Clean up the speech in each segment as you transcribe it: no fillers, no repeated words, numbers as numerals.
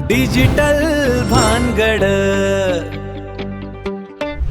Digital भानगड.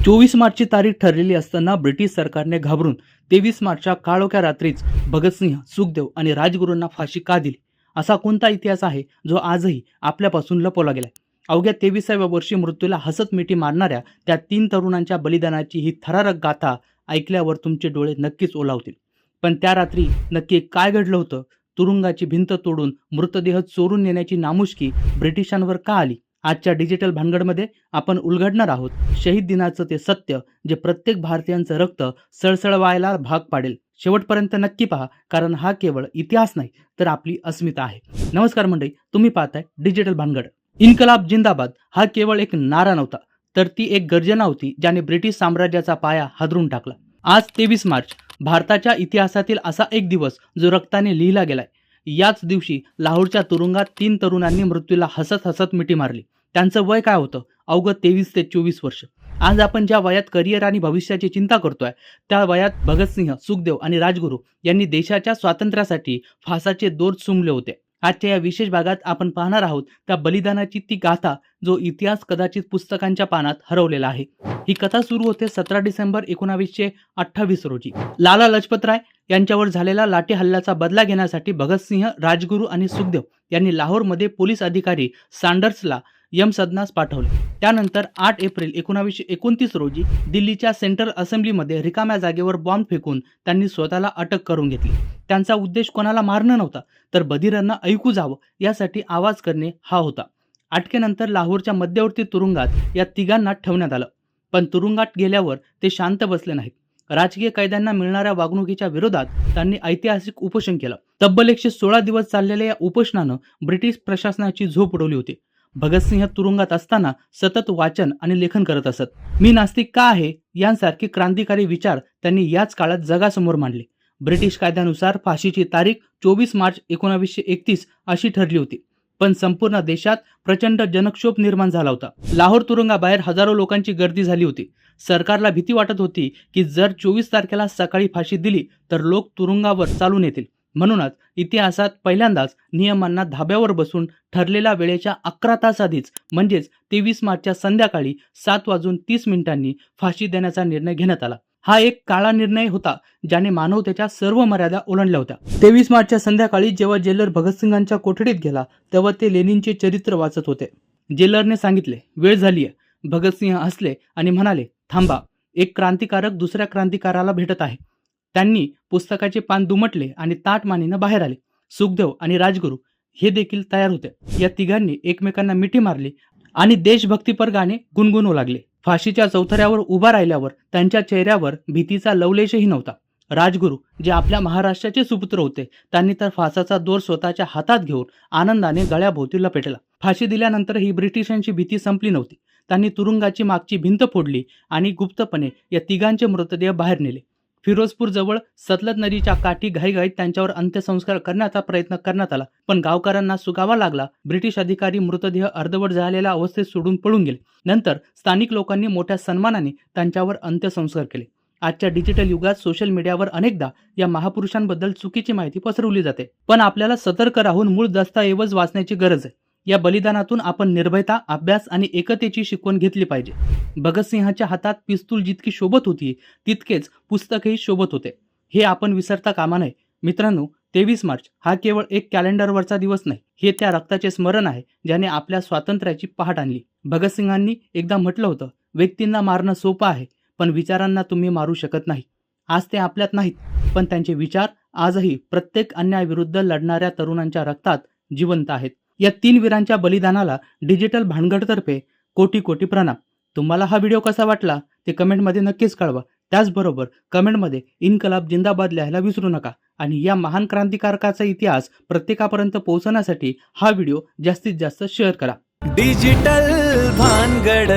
24 मार्चची तारीख ठरलेली असताना ब्रिटिश सरकारने घाबरून 23 मार्चच्या काळोख्या रात्रीच भगतसिंह, सुखदेव आणि राजगुरूंना फाशी का दिली? असा कोणता इतिहास आहे जो आजही आपल्यापासून लपवला गेलाय? अवघ्या 23व्या वर्षी मृत्यूला हसत मिठी मारणाऱ्या त्या 3 तरुणांच्या बलिदानाची ही थरारक गाथा ऐकल्यावर तुमचे डोळे नक्कीच ओलावतील. पण त्या रात्री नक्की काय घडलं होतं? तुरुंगाची भिंत तोडून मृतदेह चोरून नेण्याची नामुष्की ब्रिटिशांवर का आली? आजच्या डिजिटल भानगडमध्ये आपण उलगडणार आहोत शहीद दिनाचं ते सत्य, जे प्रत्येक भारतीयांचं रक्त सळसळवायला भाग पाडेल. शेवटपर्यंत नक्की पहा, कारण हा केवळ इतिहास नाही तर आपली अस्मिता आहे. नमस्कार मंडळी, तुम्ही पाहताय डिजिटल भानगड. इन्कलाब जिंदाबाद हा केवळ एक नारा नव्हता, तर ती एक गर्जना होती ज्याने ब्रिटिश साम्राज्याचा पाया हादरून टाकला. आज 23 मार्च भारताच्या इतिहासातील असा एक दिवस जो रक्ताने लिहिला गेलाय. याच दिवशी लाहोरच्या तुरुंगात 3 तरुणांनी मृत्यूला हसत हसत मिठी मारली. त्यांचं वय काय होतं? अवघं 23 ते 24 वर्ष. आज आपण ज्या वयात करिअर आणि भविष्याची चिंता करतोय, त्या वयात भगतसिंह, सुखदेव आणि राजगुरू यांनी देशाच्या स्वातंत्र्यासाठी फासाचे दोर सुंबले होते. आजच्या या विशेष भागात आपण पाहणार आहोत त्या बलिदानाची ती गाथा, जो इतिहास कदाचित पुस्तकांच्या पानात हरवलेला आहे. ही कथा सुरू होते 17 डिसेंबर 1928 रोजी. लाला लजपतराय यांच्यावर झालेला लाठी हल्ल्याचा बदला घेण्यासाठी भगतसिंह, राजगुरू आणि सुखदेव यांनी लाहोरमध्ये पोलीस अधिकारी सँडर्सला यमसदनास पाठवले. त्यानंतर 8 एप्रिल 1929 रोजी दिल्लीच्या सेंट्रल असेंब्लीमध्ये रिकाम्या जागेवर बॉम्ब फेकून त्यांनी स्वतःला अटक करून घेतली. त्यांचा उद्देश कोणाला मारणं नव्हता, तर बधिरांना ऐकू जावं यासाठी आवाज करणे हा होता. अटकेनंतर लाहोरच्या मध्यवर्ती तुरुंगात या तिघांना ठेवण्यात आलं. पण तुरुंगात गेल्यावर ते शांत बसले नाहीत. राजकीय कैद्यांना मिळणाऱ्या वागणुकीच्या विरोधात त्यांनी ऐतिहासिक उपोषण केलं. तब्बल 116 दिवस चाललेल्या या उपोषणानं ब्रिटिश प्रशासनाची झोप उडवली होती. भगतसिंह तुरुंगात असताना सतत वाचन आणि लेखन करत असत. मी नास्तिक का आहे यांसारखे क्रांतिकारी विचार त्यांनी याच काळात जगासमोर मांडले. ब्रिटिश कायद्यानुसार फाशीची तारीख 24 मार्च 1931 अशी ठरली होती. पण संपूर्ण देशात प्रचंड जनक्षोभ निर्माण झाला होता. लाहोर तुरुंगाबाहेर हजारो लोकांची गर्दी झाली होती. सरकारला भीती वाटत होती की जर 24 तारखेला सकाळी फाशी दिली तर लोक तुरुंगावर चालून येतील. म्हणूनच इतिहासात पहिल्यांदाच नियमांना धाब्यावर बसून ठरलेल्या वेळेच्या 11 तास आधीच, म्हणजेच 23 मार्चच्या संध्याकाळी 7:30 फाशी देण्याचा निर्णय घेण्यात आला. हा एक काळा निर्णय होता ज्याने मानवतेच्या सर्व मर्यादा ओलांडल्या होत्या. 23 मार्चच्या संध्याकाळी जेव्हा जेलर भगतसिंगांच्या कोठडीत गेला तेव्हा ते लेनिनचे चरित्र वाचत होते. जेलरने सांगितले, वेळ झालीय. भगतसिंह हसले आणि म्हणाले, थांबा, एक क्रांतिकारक दुसऱ्या क्रांतिकाराला भेटत आहे. त्यांनी पुस्तकाचे पान दुमटले आणि ताठ मानेनं बाहेर आले. सुखदेव आणि राजगुरू हे देखील तयार होते. या तिघांनी एकमेकांना मिठी मारली आणि देशभक्तीपर गाणे गुणगुणू लागले. फाशीच्या चौथऱ्यावर उभा राहिल्यावर त्यांच्या चेहऱ्यावर भीतीचा लवलेशही नव्हता. राजगुरू, जे आपल्या महाराष्ट्राचे सुपुत्र होते, त्यांनी तर फासाचा दोर स्वतःच्या हातात घेऊन आनंदाने गळ्याभोवती लपेटला. फाशी दिल्यानंतर ही ब्रिटिशांची भीती संपली नव्हती. त्यांनी तुरुंगाची मागची भिंत फोडली आणि गुप्तपणे या तिघांचे मृतदेह बाहेर नेले. फिरोजपूर जवळ सतलज नदीच्या काठी घाईघाईत त्यांच्यावर अंत्यसंस्कार करण्याचा प्रयत्न करण्यात आला, पण गावकऱ्यांना सुगावा लागला. ब्रिटिश अधिकारी मृतदेह अर्धवट झालेल्या अवस्थेत सोडून पळून गेले. नंतर स्थानिक लोकांनी मोठ्या सन्मानाने त्यांच्यावर अंत्यसंस्कार केले. आजच्या डिजिटल युगात सोशल मीडियावर अनेकदा या महापुरुषांबद्दल चुकीची माहिती पसरवली जाते, पण आपल्याला सतर्क राहून मूळ दस्तऐवज वाचण्याची गरज आहे. या बलिदानातून आपण निर्भयता, अभ्यास आणि एकतेची शिकवण घेतली पाहिजे. भगतसिंहाच्या हातात पिस्तूल जितकी शोभत होती, तितकेच पुस्तकही शोभत होते, हे आपण विसरता कामा नये. मित्रांनो, 23 मार्च हा केवळ एक कॅलेंडरवरचा दिवस नाही, हे त्या रक्ताचे स्मरण आहे ज्याने आपल्या स्वातंत्र्याची पहाट आणली. भगतसिंगांनी एकदा म्हटलं होतं, व्यक्तींना मारणं सोपं आहे, पण विचारांना तुम्ही मारू शकत नाही. आज ते आपल्यात नाहीत, पण त्यांचे विचार आजही प्रत्येक अन्यायाविरुद्ध लढणाऱ्या तरुणांच्या रक्तात जिवंत आहेत. या 3 वीरांच्या बलिदानाला डिजिटल भानगडतर्फे कोटी कोटी प्रणाम. तुम्हाला हा व्हिडिओ कसा वाटला ते कमेंटमध्ये नक्कीच कळवा. त्याचबरोबर कमेंटमध्ये इन्कलाब जिंदाबाद लिहायला विसरू नका. आणि या महान क्रांतिकारकाचा इतिहास प्रत्येकापर्यंत पोहोचवण्यासाठी हा व्हिडिओ जास्तीत जास्त शेअर करा. डिजिटल भानगड.